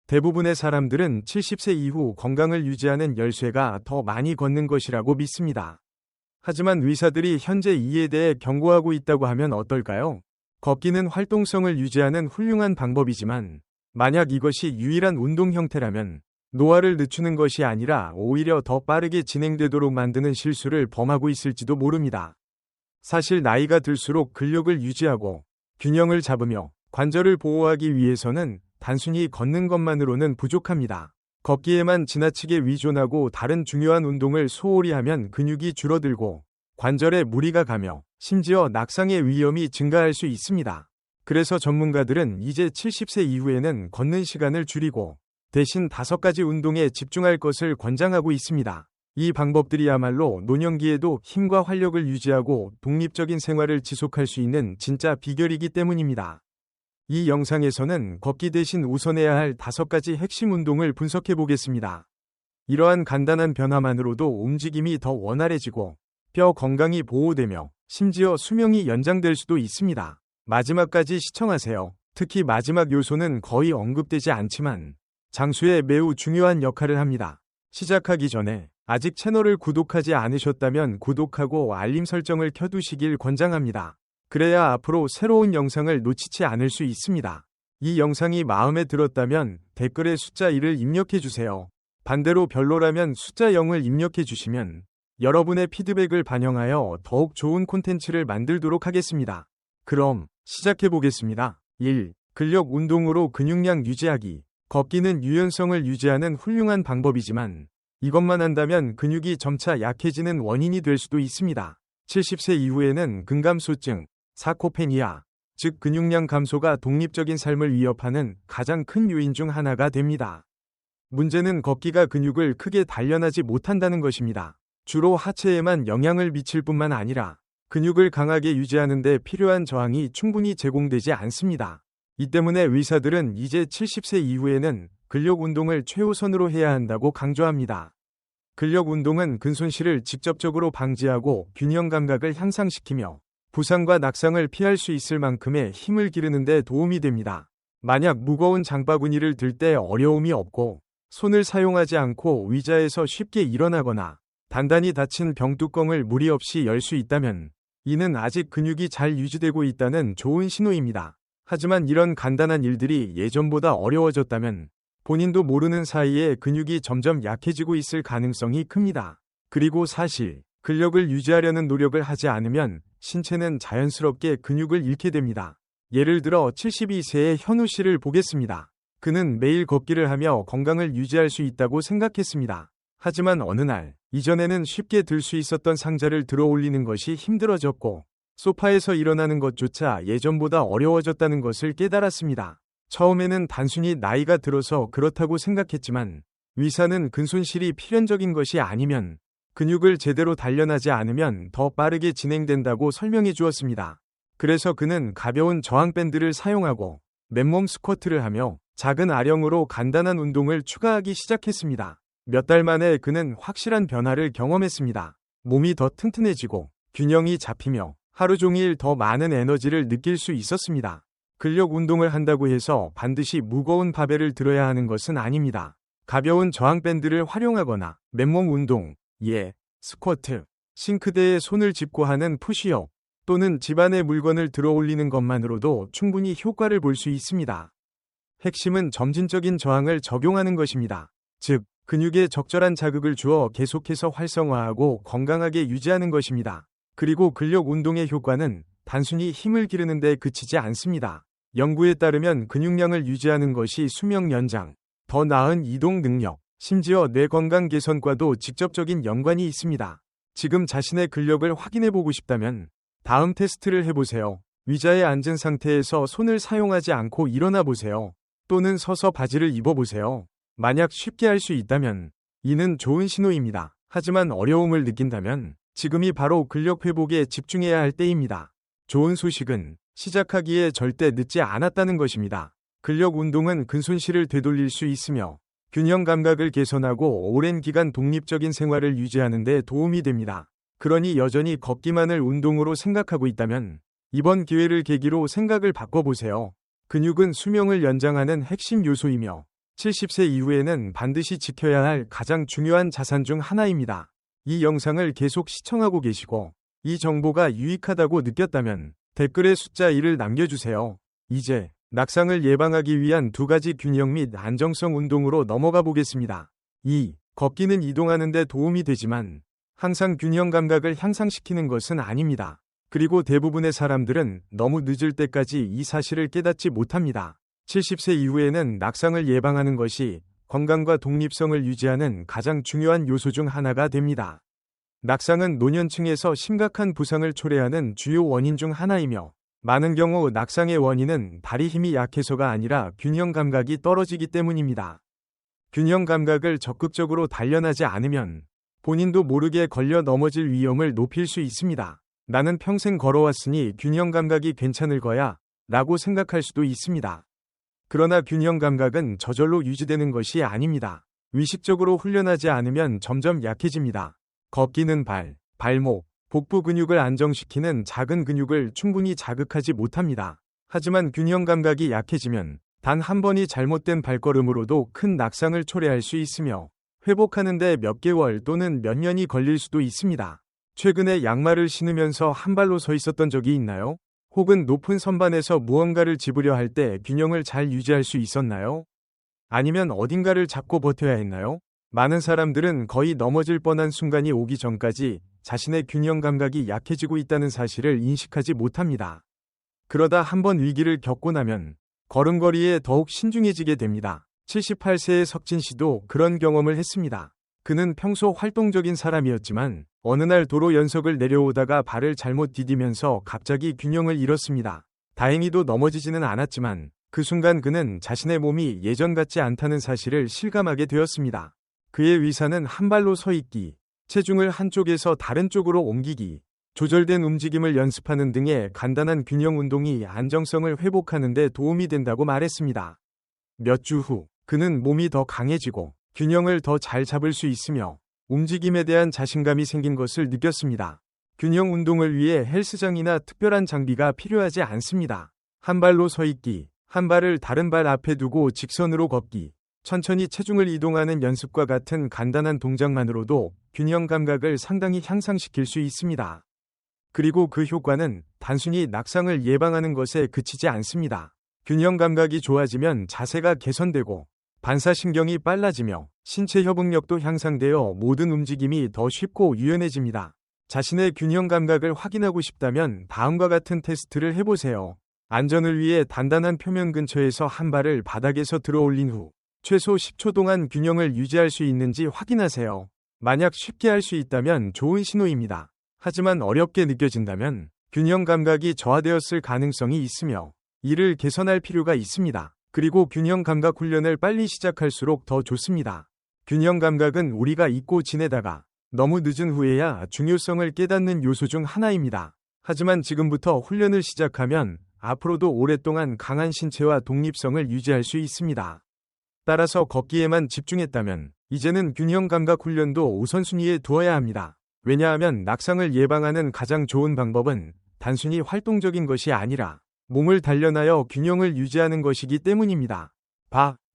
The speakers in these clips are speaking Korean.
대부분의 사람들은 70세 이후 건강을 유지하는 열쇠가 더 많이 걷는 것이라고 믿습니다. 하지만 의사들이 현재 이에 대해 경고하고 있다고 하면 어떨까요? 걷기는 활동성을 유지하는 훌륭한 방법이지만 만약 이것이 유일한 운동 형태라면 노화를 늦추는 것이 아니라 오히려 더 빠르게 진행되도록 만드는 실수를 범하고 있을지도 모릅니다. 사실 나이가 들수록 근력을 유지하고 균형을 잡으며 관절을 보호하기 위해서는 단순히 걷는 것만으로는 부족합니다. 걷기에만 지나치게 의존하고 다른 중요한 운동을 소홀히 하면 근육이 줄어들고 관절에 무리가 가며 심지어 낙상의 위험이 증가할 수 있습니다. 그래서 전문가들은 이제 70세 이후에는 걷는 시간을 줄이고 대신 5가지 운동에 집중할 것을 권장하고 있습니다. 이 방법들이야말로 노년기에도 힘과 활력을 유지하고 독립적인 생활을 지속할 수 있는 진짜 비결이기 때문입니다. 이 영상에서는 걷기 대신 우선해야 할 5가지 핵심 운동을 분석해 보겠습니다. 이러한 간단한 변화만으로도 움직임이 더 원활해지고 뼈 건강이 보호되며 심지어 수명이 연장될 수도 있습니다. 마지막까지 시청하세요. 특히 마지막 요소는 거의 언급되지 않지만 장수에 매우 중요한 역할을 합니다. 시작하기 전에 아직 채널을 구독하지 않으셨다면 구독하고 알림 설정을 켜두시길 권장합니다. 그래야 앞으로 새로운 영상을 놓치지 않을 수 있습니다. 이 영상이 마음에 들었다면 댓글에 숫자 1을 입력해주세요. 반대로 별로라면 숫자 0을 입력해주시면 여러분의 피드백을 반영하여 더욱 좋은 콘텐츠를 만들도록 하겠습니다. 그럼 시작해보겠습니다. 1. 근력 운동으로 근육량 유지하기. 걷기는 유연성을 유지하는 훌륭한 방법이지만 이것만 한다면 근육이 점차 약해지는 원인이 될 수도 있습니다. 70세 이후에는 근감소증, 사코페니아, 즉 근육량 감소가 독립적인 삶을 위협하는 가장 큰 요인 중 하나가 됩니다. 문제는 걷기가 근육을 크게 단련하지 못한다는 것입니다. 주로 하체에만 영향을 미칠 뿐만 아니라 근육을 강하게 유지하는 데 필요한 저항이 충분히 제공되지 않습니다. 이 때문에 의사들은 이제 70세 이후에는 근력 운동을 최우선으로 해야 한다고 강조합니다. 근력 운동은 근손실을 직접적으로 방지하고 균형 감각을 향상시키며 부상과 낙상을 피할 수 있을 만큼의 힘을 기르는 데 도움이 됩니다. 만약 무거운 장바구니를 들 때 어려움이 없고 손을 사용하지 않고 의자에서 쉽게 일어나거나 단단히 닫힌 병뚜껑을 무리 없이 열 수 있다면 이는 아직 근육이 잘 유지되고 있다는 좋은 신호입니다. 하지만 이런 간단한 일들이 예전보다 어려워졌다면 본인도 모르는 사이에 근육이 점점 약해지고 있을 가능성이 큽니다. 그리고 사실 근력을 유지하려는 노력을 하지 않으면 신체는 자연스럽게 근육을 잃게 됩니다. 예를 들어 72세의 현우 씨를 보겠습니다. 그는 매일 걷기를 하며 건강을 유지할 수 있다고 생각했습니다. 하지만 어느 날 이전에는 쉽게 들 수 있었던 상자를 들어 올리는 것이 힘들어졌고 소파에서 일어나는 것조차 예전보다 어려워졌다는 것을 깨달았습니다. 처음에는 단순히 나이가 들어서 그렇다고 생각했지만 의사는 근손실이 필연적인 것이 아니면 근육을 제대로 단련하지 않으면 더 빠르게 진행된다고 설명해 주었습니다. 그래서 그는 가벼운 저항밴드를 사용하고 맨몸 스쿼트를 하며 작은 아령으로 간단한 운동을 추가하기 시작했습니다. 몇 달 만에 그는 확실한 변화를 경험했습니다. 몸이 더 튼튼해지고 균형이 잡히며 하루 종일 더 많은 에너지를 느낄 수 있었습니다. 근력 운동을 한다고 해서 반드시 무거운 바벨을 들어야 하는 것은 아닙니다. 가벼운 저항밴드를 활용하거나 맨몸 운동, 스쿼트, 싱크대에 손을 짚고 하는 푸시업 또는 집안의 물건을 들어 올리는 것만으로도 충분히 효과를 볼 수 있습니다. 핵심은 점진적인 저항을 적용하는 것입니다. 즉, 근육에 적절한 자극을 주어 계속해서 활성화하고 건강하게 유지하는 것입니다. 그리고 근력 운동의 효과는 단순히 힘을 기르는 데 그치지 않습니다. 연구에 따르면 근육량을 유지하는 것이 수명 연장, 더 나은 이동 능력, 심지어 뇌 건강 개선과도 직접적인 연관이 있습니다. 지금 자신의 근력을 확인해보고 싶다면 다음 테스트를 해보세요. 의자에 앉은 상태에서 손을 사용하지 않고 일어나 보세요. 또는 서서 바지를 입어보세요. 만약 쉽게 할 수 있다면 이는 좋은 신호입니다. 하지만 어려움을 느낀다면 지금이 바로 근력 회복에 집중해야 할 때입니다. 좋은 소식은 시작하기에 절대 늦지 않았다는 것입니다. 근력 운동은 근손실을 되돌릴 수 있으며 균형 감각을 개선하고 오랜 기간 독립적인 생활을 유지하는 데 도움이 됩니다. 그러니 여전히 걷기만을 운동으로 생각하고 있다면 이번 기회를 계기로 생각을 바꿔보세요. 근육은 수명을 연장하는 핵심 요소이며 70세 이후에는 반드시 지켜야 할 가장 중요한 자산 중 하나입니다. 이 영상을 계속 시청하고 계시고 이 정보가 유익하다고 느꼈다면 댓글에 숫자 1을 남겨주세요. 이제 낙상을 예방하기 위한 두 가지 균형 및 안정성 운동으로 넘어가 보겠습니다. 2. 걷기는 이동하는 데 도움이 되지만 항상 균형 감각을 향상시키는 것은 아닙니다. 그리고 대부분의 사람들은 너무 늦을 때까지 이 사실을 깨닫지 못합니다. 70세 이후에는 낙상을 예방하는 것이 건강과 독립성을 유지하는 가장 중요한 요소 중 하나가 됩니다. 낙상은 노년층에서 심각한 부상을 초래하는 주요 원인 중 하나이며 많은 경우 낙상의 원인은 다리 힘이 약해서가 아니라 균형 감각이 떨어지기 때문입니다. 균형 감각을 적극적으로 단련하지 않으면 본인도 모르게 걸려 넘어질 위험을 높일 수 있습니다. 나는 평생 걸어왔으니 균형 감각이 괜찮을 거야 라고 생각할 수도 있습니다. 그러나 균형 감각은 저절로 유지되는 것이 아닙니다. 의식적으로 훈련하지 않으면 점점 약해집니다. 걷기는 발, 발목, 복부 근육을 안정시키는 작은 근육을 충분히 자극하지 못합니다. 하지만 균형 감각이 약해지면 단 한 번이 잘못된 발걸음으로도 큰 낙상을 초래할 수 있으며 회복하는 데 몇 개월 또는 몇 년이 걸릴 수도 있습니다. 최근에 양말을 신으면서 한 발로 서 있었던 적이 있나요? 혹은 높은 선반에서 무언가를 짚으려 할 때 균형을 잘 유지할 수 있었나요? 아니면 어딘가를 잡고 버텨야 했나요? 많은 사람들은 거의 넘어질 뻔한 순간이 오기 전까지 자신의 균형 감각이 약해지고 있다는 사실을 인식하지 못합니다. 그러다 한번 위기를 겪고 나면 걸음걸이에 더욱 신중해지게 됩니다. 78세의 석진 씨도 그런 경험을 했습니다. 그는 평소 활동적인 사람이었지만 어느 날 도로 연석을 내려오다가 발을 잘못 디디면서 갑자기 균형을 잃었습니다. 다행히도 넘어지지는 않았지만 그 순간 그는 자신의 몸이 예전 같지 않다는 사실을 실감하게 되었습니다. 그의 위사는 한 발로 서 있기, 체중을 한쪽에서 다른 쪽으로 옮기기, 조절된 움직임을 연습하는 등의 간단한 균형 운동이 안정성을 회복하는 데 도움이 된다고 말했습니다. 몇 주 후, 그는 몸이 더 강해지고 균형을 더 잘 잡을 수 있으며 움직임에 대한 자신감이 생긴 것을 느꼈습니다. 균형 운동을 위해 헬스장이나 특별한 장비가 필요하지 않습니다. 한 발로 서 있기, 한 발을 다른 발 앞에 두고 직선으로 걷기, 천천히 체중을 이동하는 연습과 같은 간단한 동작만으로도 균형 감각을 상당히 향상시킬 수 있습니다. 그리고 그 효과는 단순히 낙상을 예방하는 것에 그치지 않습니다. 균형 감각이 좋아지면 자세가 개선되고 반사신경이 빨라지며 신체 협응력도 향상되어 모든 움직임이 더 쉽고 유연해집니다. 자신의 균형 감각을 확인하고 싶다면 다음과 같은 테스트를 해보세요. 안전을 위해 단단한 표면 근처에서 한 발을 바닥에서 들어 올린 후 최소 10초 동안 균형을 유지할 수 있는지 확인하세요. 만약 쉽게 할 수 있다면 좋은 신호입니다. 하지만 어렵게 느껴진다면 균형 감각이 저하되었을 가능성이 있으며 이를 개선할 필요가 있습니다. 그리고 균형 감각 훈련을 빨리 시작할수록 더 좋습니다. 균형 감각은 우리가 잊고 지내다가 너무 늦은 후에야 중요성을 깨닫는 요소 중 하나입니다. 하지만 지금부터 훈련을 시작하면 앞으로도 오랫동안 강한 신체와 독립성을 유지할 수 있습니다. 따라서 걷기에만 집중했다면 이제는 균형 감각 훈련도 우선순위에 두어야 합니다. 왜냐하면 낙상을 예방하는 가장 좋은 방법은 단순히 활동적인 것이 아니라 몸을 단련하여 균형을 유지하는 것이기 때문입니다.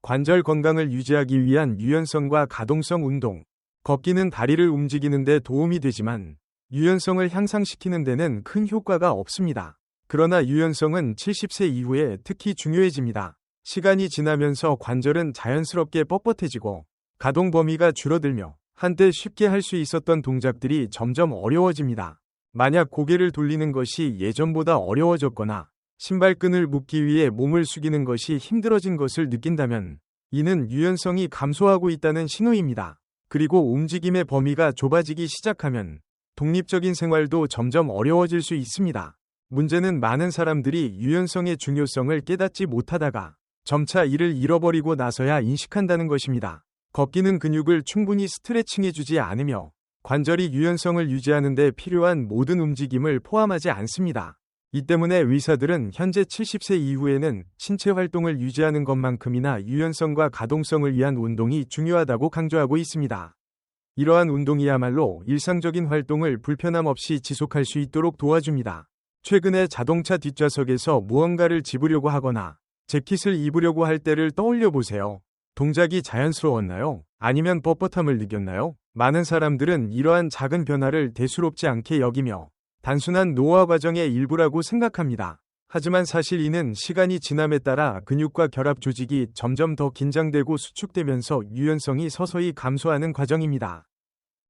관절 건강을 유지하기 위한 유연성과 가동성 운동. 걷기는 다리를 움직이는 데 도움이 되지만 유연성을 향상시키는 데는 큰 효과가 없습니다. 그러나 유연성은 70세 이후에 특히 중요해집니다. 시간이 지나면서 관절은 자연스럽게 뻣뻣해지고 가동 범위가 줄어들며 한때 쉽게 할 수 있었던 동작들이 점점 어려워집니다. 만약 고개를 돌리는 것이 예전보다 어려워졌거나 신발끈을 묶기 위해 몸을 숙이는 것이 힘들어진 것을 느낀다면 이는 유연성이 감소하고 있다는 신호입니다. 그리고 움직임의 범위가 좁아지기 시작하면 독립적인 생활도 점점 어려워질 수 있습니다. 문제는 많은 사람들이 유연성의 중요성을 깨닫지 못하다가 점차 이를 잃어버리고 나서야 인식한다는 것입니다. 걷기는 근육을 충분히 스트레칭해주지 않으며 관절이 유연성을 유지하는 데 필요한 모든 움직임을 포함하지 않습니다. 이 때문에 의사들은 현재 70세 이후에는 신체 활동을 유지하는 것만큼이나 유연성과 가동성을 위한 운동이 중요하다고 강조하고 있습니다. 이러한 운동이야말로 일상적인 활동을 불편함 없이 지속할 수 있도록 도와줍니다. 최근에 자동차 뒷좌석에서 무언가를 집으려고 하거나 재킷을 입으려고 할 때를 떠올려 보세요. 동작이 자연스러웠나요? 아니면 뻣뻣함을 느꼈나요? 많은 사람들은 이러한 작은 변화를 대수롭지 않게 여기며 단순한 노화 과정의 일부라고 생각합니다. 하지만 사실 이는 시간이 지남에 따라 근육과 결합 조직이 점점 더 긴장되고 수축되면서 유연성이 서서히 감소하는 과정입니다.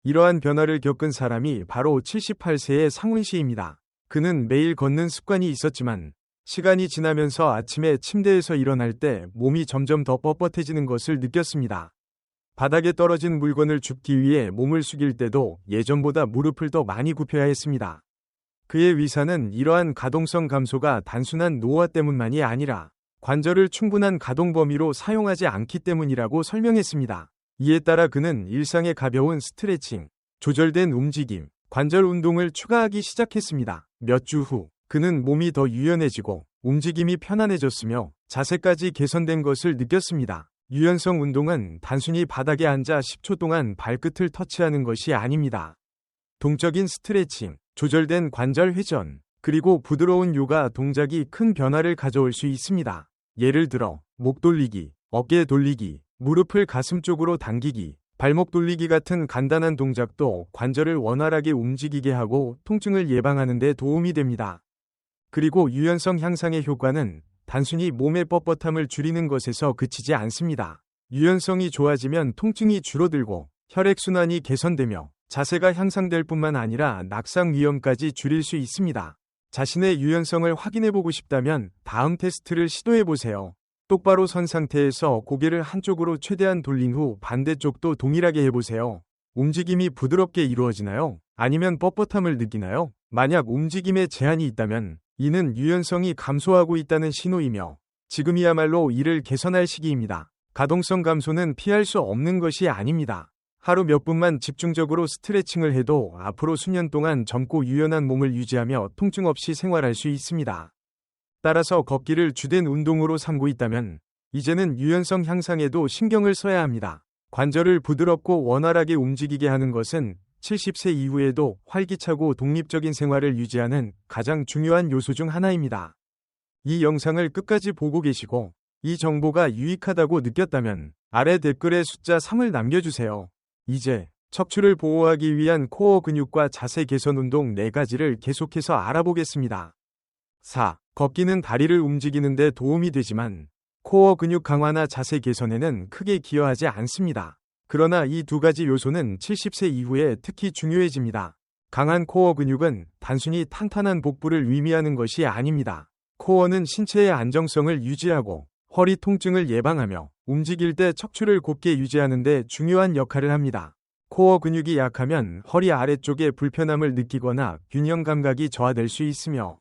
이러한 변화를 겪은 사람이 바로 78세의 상훈 씨입니다. 그는 매일 걷는 습관이 있었지만 시간이 지나면서 아침에 침대에서 일어날 때 몸이 점점 더 뻣뻣해지는 것을 느꼈습니다. 바닥에 떨어진 물건을 줍기 위해 몸을 숙일 때도 예전보다 무릎을 더 많이 굽혀야 했습니다. 그의 의사는 이러한 가동성 감소가 단순한 노화 때문만이 아니라 관절을 충분한 가동 범위로 사용하지 않기 때문이라고 설명했습니다. 이에 따라 그는 일상의 가벼운 스트레칭, 조절된 움직임, 관절 운동을 추가하기 시작했습니다. 몇 주 후, 그는 몸이 더 유연해지고 움직임이 편안해졌으며 자세까지 개선된 것을 느꼈습니다. 유연성 운동은 단순히 바닥에 앉아 10초 동안 발끝을 터치하는 것이 아닙니다. 동적인 스트레칭, 조절된 관절 회전, 그리고 부드러운 요가 동작이 큰 변화를 가져올 수 있습니다. 예를 들어, 목 돌리기, 어깨 돌리기, 무릎을 가슴 쪽으로 당기기, 발목 돌리기 같은 간단한 동작도 관절을 원활하게 움직이게 하고 통증을 예방하는 데 도움이 됩니다. 그리고 유연성 향상의 효과는 단순히 몸의 뻣뻣함을 줄이는 것에서 그치지 않습니다. 유연성이 좋아지면 통증이 줄어들고 혈액순환이 개선되며 자세가 향상될 뿐만 아니라 낙상 위험까지 줄일 수 있습니다. 자신의 유연성을 확인해보고 싶다면 다음 테스트를 시도해보세요. 똑바로 선 상태에서 고개를 한쪽으로 최대한 돌린 후 반대쪽도 동일하게 해보세요. 움직임이 부드럽게 이루어지나요? 아니면 뻣뻣함을 느끼나요? 만약 움직임에 제한이 있다면 이는 유연성이 감소하고 있다는 신호이며 지금이야말로 이를 개선할 시기입니다. 가동성 감소는 피할 수 없는 것이 아닙니다. 하루 몇 분만 집중적으로 스트레칭을 해도 앞으로 수년 동안 젊고 유연한 몸을 유지하며 통증 없이 생활할 수 있습니다. 따라서 걷기를 주된 운동으로 삼고 있다면 이제는 유연성 향상에도 신경을 써야 합니다. 관절을 부드럽고 원활하게 움직이게 하는 것은 70세 이후에도 활기차고 독립적인 생활을 유지하는 가장 중요한 요소 중 하나입니다. 이 영상을 끝까지 보고 계시고 이 정보가 유익하다고 느꼈다면 아래 댓글에 숫자 3을 남겨주세요. 이제 척추를 보호하기 위한 코어 근육과 자세 개선 운동 4가지를 계속해서 알아보겠습니다. 4. 걷기는 다리를 움직이는 데 도움이 되지만 코어 근육 강화나 자세 개선에는 크게 기여하지 않습니다. 그러나 이 2가지 요소는 70세 이후에 특히 중요해집니다. 강한 코어 근육은 단순히 탄탄한 복부를 의미하는 것이 아닙니다. 코어는 신체의 안정성을 유지하고 허리 통증을 예방하며 움직일 때 척추를 곧게 유지하는 데 중요한 역할을 합니다. 코어 근육이 약하면 허리 아래쪽에 불편함을 느끼거나 균형 감각이 저하될 수 있으며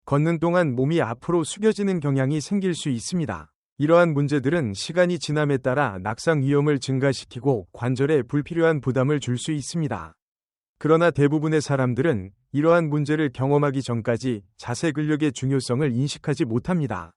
걷는 동안 몸이 앞으로 숙여지는 경향이 생길 수 있습니다. 이러한 문제들은 시간이 지남에 따라 낙상 위험을 증가시키고 관절에 불필요한 부담을 줄 수 있습니다. 그러나 대부분의 사람들은 이러한 문제를 경험하기 전까지 자세 근력의 중요성을 인식하지 못합니다.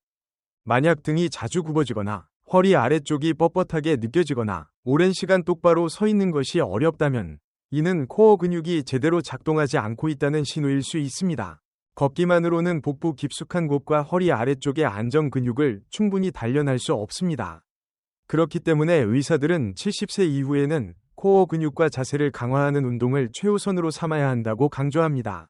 만약 등이 자주 굽어지거나 허리 아래쪽이 뻣뻣하게 느껴지거나 오랜 시간 똑바로 서 있는 것이 어렵다면 이는 코어 근육이 제대로 작동하지 않고 있다는 신호일 수 있습니다. 걷기만으로는 복부 깊숙한 곳과 허리 아래쪽의 안정 근육을 충분히 단련할 수 없습니다. 그렇기 때문에 의사들은 70세 이후에는 코어 근육과 자세를 강화하는 운동을 최우선으로 삼아야 한다고 강조합니다.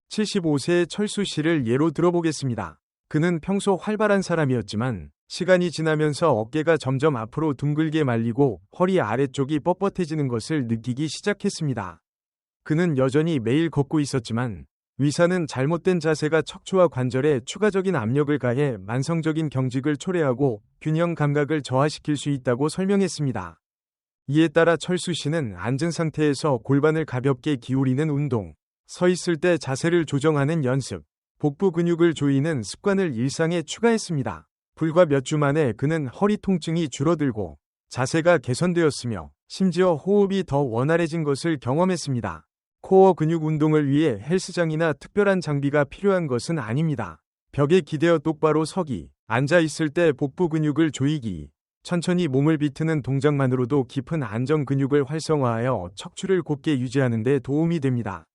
75세의 철수 씨를 예로 들어보겠습니다. 그는 평소 활발한 사람이었지만 시간이 지나면서 어깨가 점점 앞으로 둥글게 말리고 허리 아래쪽이 뻣뻣해지는 것을 느끼기 시작했습니다. 그는 여전히 매일 걷고 있었지만 의사는 잘못된 자세가 척추와 관절에 추가적인 압력을 가해 만성적인 경직을 초래하고 균형 감각을 저하시킬 수 있다고 설명했습니다. 이에 따라 철수 씨는 앉은 상태에서 골반을 가볍게 기울이는 운동, 서 있을 때 자세를 조정하는 연습, 복부 근육을 조이는 습관을 일상에 추가했습니다. 불과 몇 주 만에 그는 허리 통증이 줄어들고 자세가 개선되었으며 심지어 호흡이 더 원활해진 것을 경험했습니다. 코어 근육 운동을 위해 헬스장이나 특별한 장비가 필요한 것은 아닙니다. 벽에 기대어 똑바로 서기, 앉아 있을 때 복부 근육을 조이기, 천천히 몸을 비트는 동작만으로도 깊은 안정 근육을 활성화하여 척추를 곧게 유지하는 데 도움이 됩니다.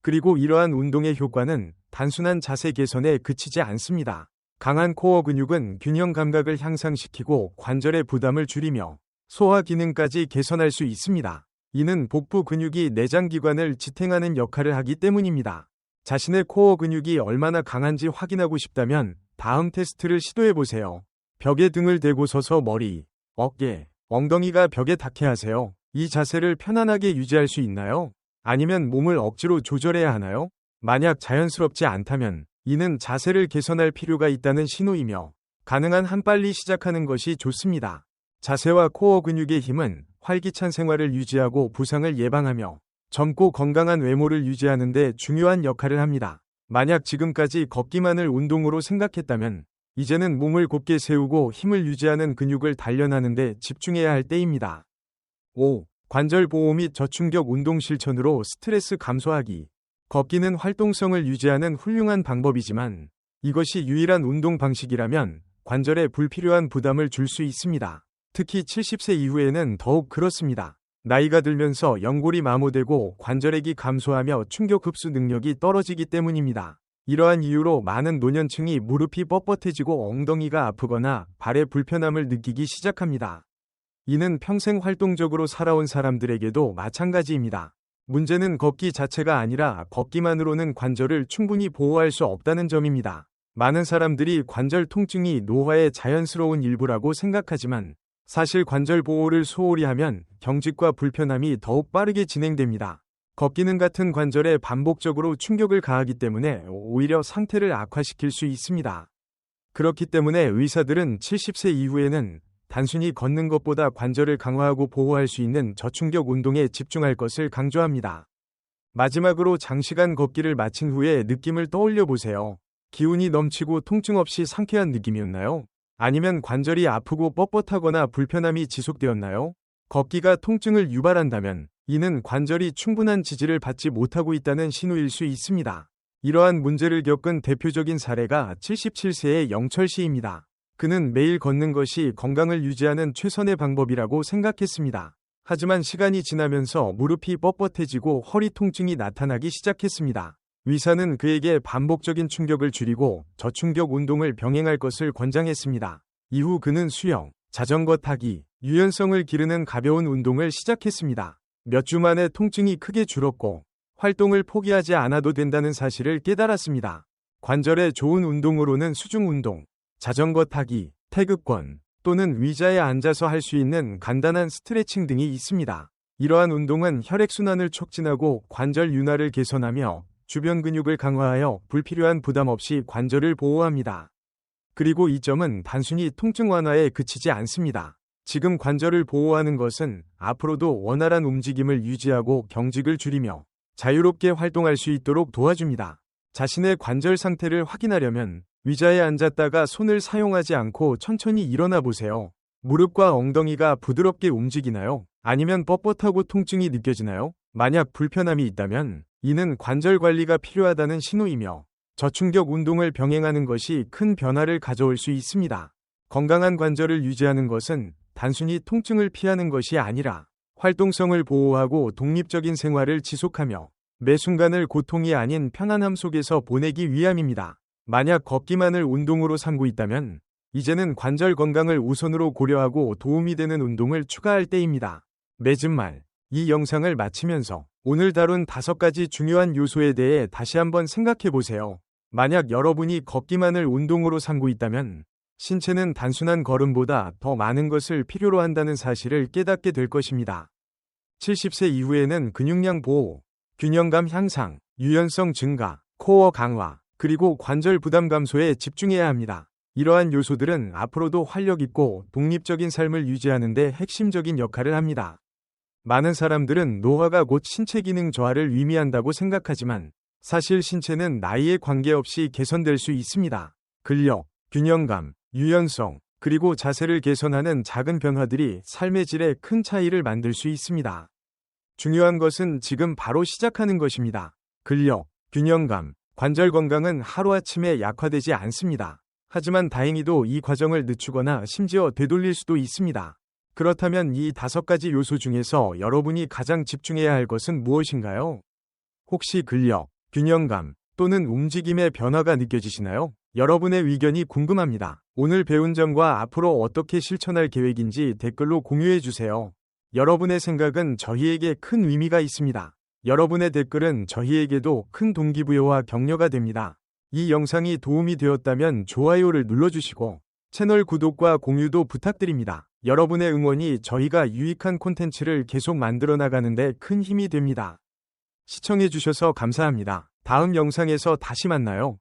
그리고 이러한 운동의 효과는 단순한 자세 개선에 그치지 않습니다. 강한 코어 근육은 균형 감각을 향상시키고 관절의 부담을 줄이며 소화 기능까지 개선할 수 있습니다. 이는 복부 근육이 내장 기관을 지탱하는 역할을 하기 때문입니다. 자신의 코어 근육이 얼마나 강한지 확인하고 싶다면 다음 테스트를 시도해 보세요. 벽에 등을 대고 서서 머리, 어깨, 엉덩이가 벽에 닿게 하세요. 이 자세를 편안하게 유지할 수 있나요? 아니면 몸을 억지로 조절해야 하나요? 만약 자연스럽지 않다면 이는 자세를 개선할 필요가 있다는 신호이며 가능한 한 빨리 시작하는 것이 좋습니다. 자세와 코어 근육의 힘은 활기찬 생활을 유지하고 부상을 예방하며 젊고 건강한 외모를 유지하는 데 중요한 역할을 합니다. 만약 지금까지 걷기만을 운동으로 생각했다면 이제는 몸을 곧게 세우고 힘을 유지하는 근육을 단련하는 데 집중해야 할 때입니다. 5. 관절 보호 및 저충격 운동 실천으로 스트레스 감소하기. 걷기는 활동성을 유지하는 훌륭한 방법이지만 이것이 유일한 운동 방식이라면 관절에 불필요한 부담을 줄 수 있습니다. 특히 70세 이후에는 더욱 그렇습니다. 나이가 들면서 연골이 마모되고 관절액이 감소하며 충격 흡수 능력이 떨어지기 때문입니다. 이러한 이유로 많은 노년층이 무릎이 뻣뻣해지고 엉덩이가 아프거나 발에 불편함을 느끼기 시작합니다. 이는 평생 활동적으로 살아온 사람들에게도 마찬가지입니다. 문제는 걷기 자체가 아니라 걷기만으로는 관절을 충분히 보호할 수 없다는 점입니다. 많은 사람들이 관절 통증이 노화의 자연스러운 일부라고 생각하지만 사실 관절 보호를 소홀히 하면 경직과 불편함이 더욱 빠르게 진행됩니다. 걷기는 같은 관절에 반복적으로 충격을 가하기 때문에 오히려 상태를 악화시킬 수 있습니다. 그렇기 때문에 의사들은 70세 이후에는 단순히 걷는 것보다 관절을 강화하고 보호할 수 있는 저충격 운동에 집중할 것을 강조합니다. 마지막으로 장시간 걷기를 마친 후에 느낌을 떠올려 보세요. 기운이 넘치고 통증 없이 상쾌한 느낌이었나요? 아니면 관절이 아프고 뻣뻣하거나 불편함이 지속되었나요? 걷기가 통증을 유발한다면 이는 관절이 충분한 지지를 받지 못하고 있다는 신호일 수 있습니다. 이러한 문제를 겪은 대표적인 사례가 77세의 영철 씨입니다. 그는 매일 걷는 것이 건강을 유지하는 최선의 방법이라고 생각했습니다. 하지만 시간이 지나면서 무릎이 뻣뻣해지고 허리 통증이 나타나기 시작했습니다. 의사는 그에게 반복적인 충격을 줄이고 저충격 운동을 병행할 것을 권장했습니다. 이후 그는 수영, 자전거 타기, 유연성을 기르는 가벼운 운동을 시작했습니다. 몇 주 만에 통증이 크게 줄었고 활동을 포기하지 않아도 된다는 사실을 깨달았습니다. 관절에 좋은 운동으로는 수중 운동, 자전거 타기, 태극권 또는 의자에 앉아서 할 수 있는 간단한 스트레칭 등이 있습니다. 이러한 운동은 혈액순환을 촉진하고 관절 윤활을 개선하며 주변 근육을 강화하여 불필요한 부담 없이 관절을 보호합니다. 그리고 이 점은 단순히 통증 완화에 그치지 않습니다. 지금 관절을 보호하는 것은 앞으로도 원활한 움직임을 유지하고 경직을 줄이며 자유롭게 활동할 수 있도록 도와줍니다. 자신의 관절 상태를 확인하려면 의자에 앉았다가 손을 사용하지 않고 천천히 일어나 보세요. 무릎과 엉덩이가 부드럽게 움직이나요? 아니면 뻣뻣하고 통증이 느껴지나요? 만약 불편함이 있다면 이는 관절 관리가 필요하다는 신호이며 저충격 운동을 병행하는 것이 큰 변화를 가져올 수 있습니다. 건강한 관절을 유지하는 것은 단순히 통증을 피하는 것이 아니라 활동성을 보호하고 독립적인 생활을 지속하며 매 순간을 고통이 아닌 편안함 속에서 보내기 위함입니다. 만약 걷기만을 운동으로 삼고 있다면 이제는 관절 건강을 우선으로 고려하고 도움이 되는 운동을 추가할 때입니다. 맺은 말, 이 영상을 마치면서 오늘 다룬 5가지 중요한 요소에 대해 다시 한번 생각해 보세요. 만약 여러분이 걷기만을 운동으로 삼고 있다면 신체는 단순한 걸음보다 더 많은 것을 필요로 한다는 사실을 깨닫게 될 것입니다. 70세 이후에는 근육량 보호, 균형감 향상, 유연성 증가, 코어 강화, 그리고 관절 부담 감소에 집중해야 합니다. 이러한 요소들은 앞으로도 활력있고 독립적인 삶을 유지하는 데 핵심적인 역할을 합니다. 많은 사람들은 노화가 곧 신체 기능 저하를 의미한다고 생각하지만 사실 신체는 나이에 관계없이 개선될 수 있습니다. 근력, 균형감, 유연성, 그리고 자세를 개선하는 작은 변화들이 삶의 질에 큰 차이를 만들 수 있습니다. 중요한 것은 지금 바로 시작하는 것입니다. 근력, 균형감, 관절 건강은 하루아침에 약화되지 않습니다. 하지만 다행히도 이 과정을 늦추거나 심지어 되돌릴 수도 있습니다. 그렇다면 이 5가지 요소 중에서 여러분이 가장 집중해야 할 것은 무엇인가요? 혹시 근력, 균형감 또는 움직임의 변화가 느껴지시나요? 여러분의 의견이 궁금합니다. 오늘 배운 점과 앞으로 어떻게 실천할 계획인지 댓글로 공유해 주세요. 여러분의 생각은 저희에게 큰 의미가 있습니다. 여러분의 댓글은 저희에게도 큰 동기부여와 격려가 됩니다. 이 영상이 도움이 되었다면 좋아요를 눌러주시고 채널 구독과 공유도 부탁드립니다. 여러분의 응원이 저희가 유익한 콘텐츠를 계속 만들어 나가는데 큰 힘이 됩니다. 시청해주셔서 감사합니다. 다음 영상에서 다시 만나요.